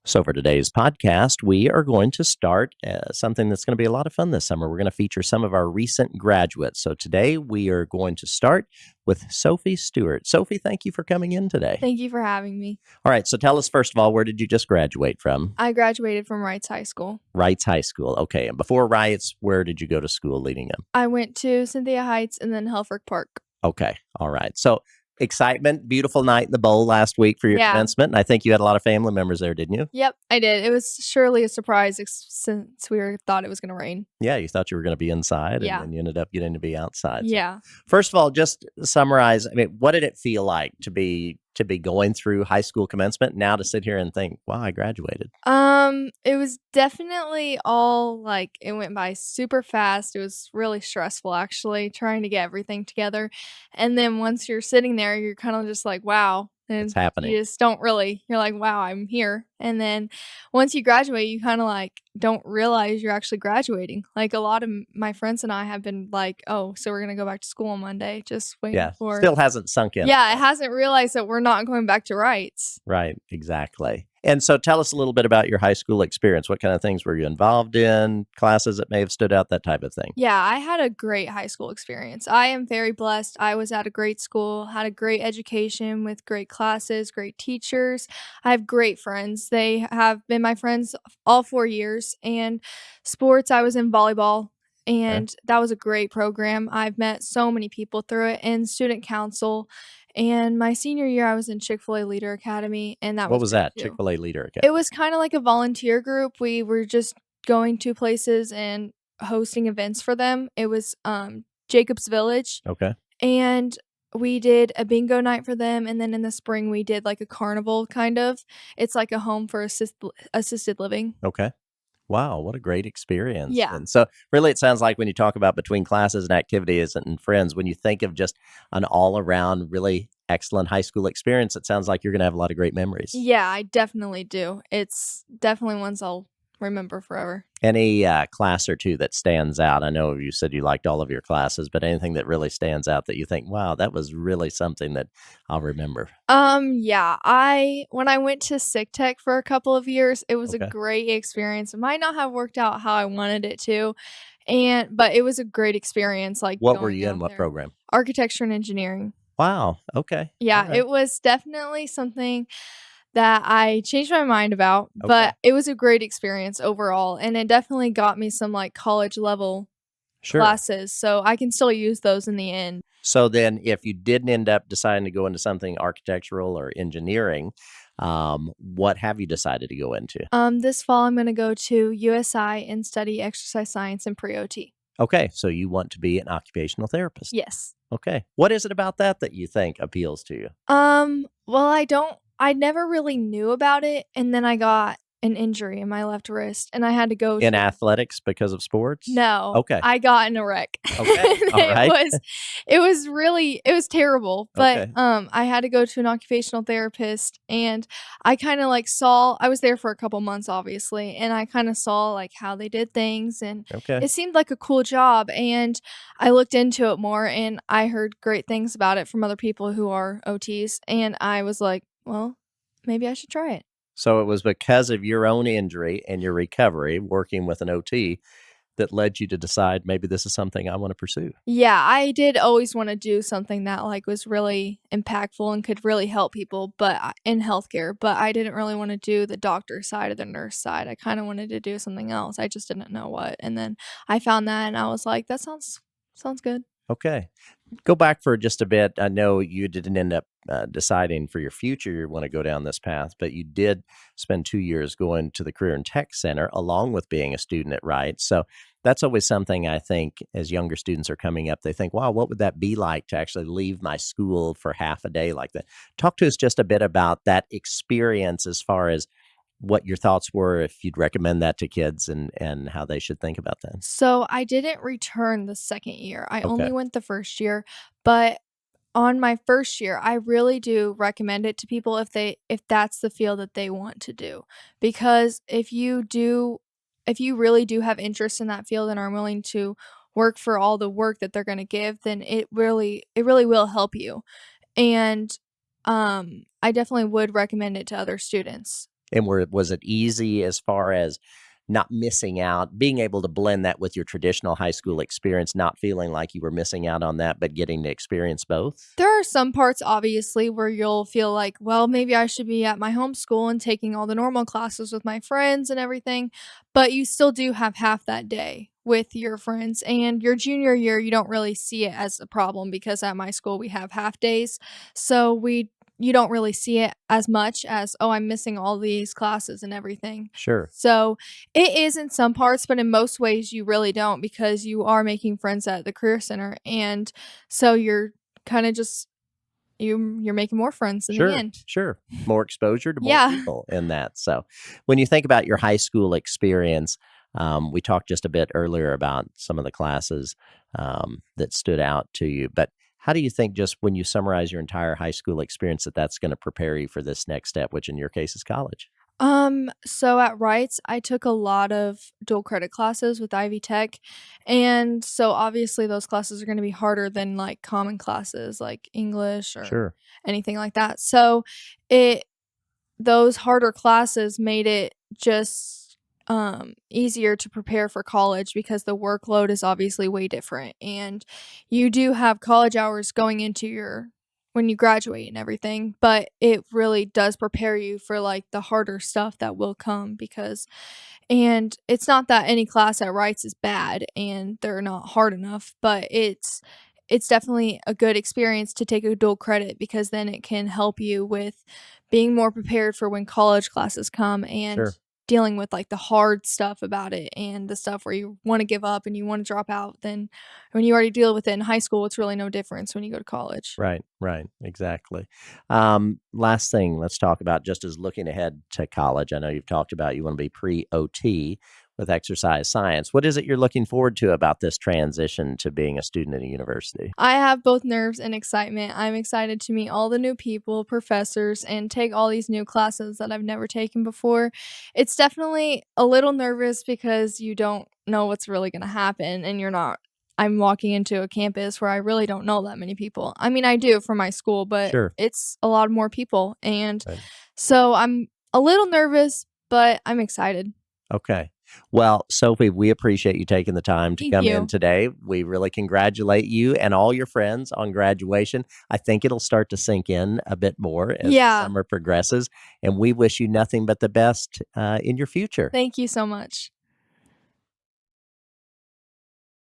So, for today's podcast, we are going to start something that's going to be a lot of fun this summer. We're going to feature some of our recent graduates. So, today we are going to start with Sophie Stewart. Sophie, thank you for coming in today. Thank you for having me. All right. So, tell us, first of all, where did you just graduate from? I graduated from Reitz High School. Reitz High School. Okay. And before Reitz, where did you go to school leading up? I went to Cynthia Heights and then Helfrich Park. Okay. All right. So, excitement, beautiful night in the bowl last week for your Yeah. commencement. And I think you had a lot of family members there, didn't you? Yep, I did. It was surely a surprise since thought it was going to rain. Yeah, you thought you were going to be inside, Yeah. and then you ended up getting to be outside. So, Yeah. first of all, just summarize. I mean, what did it feel like to be going through high school commencement? Now to sit here and think, wow, I graduated. It was definitely all like it went by super fast. It was really stressful actually trying to get everything together. And then once you're sitting there, you're kind of just like, wow. And It's happening. you just don't really, you're like, wow, I'm here. And then once you graduate, you kind of like don't realize you're actually graduating. Like a lot of my friends and I have been like, oh, so we're going to go back to school on Monday. Just waiting Yeah, for. still hasn't sunk in. Yeah, it hasn't realized that we're not going back to Reitz. Right, exactly. And so tell us a little bit about your high school experience. What kind of things were you involved in? Classes that may have stood out, that type of thing. Yeah, I had a great high school experience. I am very blessed. I was at a great school, had a great education with great classes, great teachers. I have great friends. They have been my friends all 4 years. And sports, I was in volleyball, and that was a great program. I've met so many people through it, and student council. And my senior year, I was in Chick-fil-A Leader Academy, and that What was was great that? too. Chick-fil-A Leader Academy. It was kind of like a volunteer group. We were just going to places and hosting events for them. It was Jacob's Village, Okay. and we did a bingo night for them. And then in the spring, we did like a carnival kind of. It's like a home for assisted living. Okay. Wow, what a great experience. Yeah. And so really it sounds like when you talk about between classes and activities and friends, when you think of just an all-around really excellent high school experience, it sounds like you're going to have a lot of great memories. Yeah, I definitely do. It's definitely ones I'll remember forever. Any class or two that stands out? I know you said you liked all of your classes, but anything that really stands out that you think, wow, that was really something that I'll remember? Yeah, when I went to Sick Tech for a couple of years, it was a Okay. great experience. It might not have worked out how I wanted it to, but it was a great experience. Like What were going you in? out What there. program? Architecture and engineering. Wow. Okay. Yeah, All right. it was definitely something that I changed my mind about, but it was a great experience overall, and it definitely got me some like college level Sure. classes, so I can still use those in the end. So then if you didn't end up deciding to go into something architectural or engineering, what have you decided to go into? This fall I'm going to go to USI and study exercise science and pre-OT. Okay, so you want to be an occupational therapist. Yes. Okay. What is it about that you think appeals to you? Well, I never really knew about it, and then I got an injury in my left wrist, and I had to go In to. athletics because of sports? No. Okay. I got in a wreck. Okay. And All right. it was terrible, but Okay. I had to go to an occupational therapist, and I kind of like I was there for a couple months obviously, and I kind of saw like how they did things, and Okay. it seemed like a cool job, and I looked into it more, and I heard great things about it from other people who are OTs, and I was like, well, maybe I should try it. So it was because of your own injury and your recovery working with an OT that led you to decide maybe this is something I want to pursue. Yeah, I did always want to do something that like was really impactful and could really help people, but in healthcare, but I didn't really want to do the doctor side or the nurse side. I kind of wanted to do something else. I just didn't know what. And then I found that and I was like, that sounds good. Okay. Go back for just a bit. I know you didn't end up deciding for your future you want to go down this path, but you did spend 2 years going to the Career and Tech Center along with being a student at Wright. So that's always something I think as younger students are coming up, they think, wow, what would that be like to actually leave my school for half a day like that? Talk to us just a bit about that experience as far as what your thoughts were, if you'd recommend that to kids and how they should think about that. So I didn't return the second year. I Okay. only went the first year, but on my first year, I really do recommend it to people if that's the field that they want to do. Because if you really do have interest in that field and are willing to work for all the work that they're going to give, then it really will help you. And I definitely would recommend it to other students. And was it easy as far as not missing out, being able to blend that with your traditional high school experience, not feeling like you were missing out on that, but getting to experience both? There are some parts, obviously, where you'll feel like, well, maybe I should be at my home school and taking all the normal classes with my friends and everything, but you still do have half that day with your friends. And your junior year, you don't really see it as a problem because at my school we have half days. So you don't really see it as much as, oh, I'm missing all these classes and everything. Sure, So it is in some parts, but in most ways you really don't because you are making friends at the career center. And so you're kind of just you're making more friends in the sure, end. sure. More exposure to more Yeah. people in that. So, when you think about your high school experience, we talked just a bit earlier about some of the classes that stood out to you. But how do you think, just when you summarize your entire high school experience, that that's going to prepare you for this next step, which in your case is college? So at Reitz, I took a lot of dual credit classes with Ivy Tech, and so obviously those classes are gonna be harder than, like, common classes like English or Sure, anything like that. So it those harder classes made it just, easier to prepare for college because the workload is obviously way different, and you do have college hours going into your when you graduate and everything, but it really does prepare you for, like, the harder stuff that will come because and it's not that any class at Wrights is bad and they're not hard enough, but it's definitely a good experience to take a dual credit because then it can help you with being more prepared for when college classes come and sure. dealing with like the hard stuff about it and the stuff where you want to give up and you want to drop out. Then when you already deal with it in high school, it's really no difference when you go to college. Right, right, exactly. Last thing, let's talk about just as looking ahead to college. I know you've talked about you want to be pre OT with exercise science. What is it you're looking forward to about this transition to being a student at a university? I have both nerves and excitement. I'm excited to meet all the new people, professors, and take all these new classes that I've never taken before. It's definitely a little nervous because you don't know what's really going to happen, and you're not. I'm walking into a campus where I really don't know that many people. I mean, I do from my school, but Sure. it's a lot more people. And Right. so I'm a little nervous, but I'm excited. Okay. Well, Sophie, we appreciate you taking the time to Thank come in you. today. We really congratulate you and all your friends on graduation. I think it'll start to sink in a bit more as the Yeah. summer progresses, and we wish you nothing but the best in your future. Thank you so much.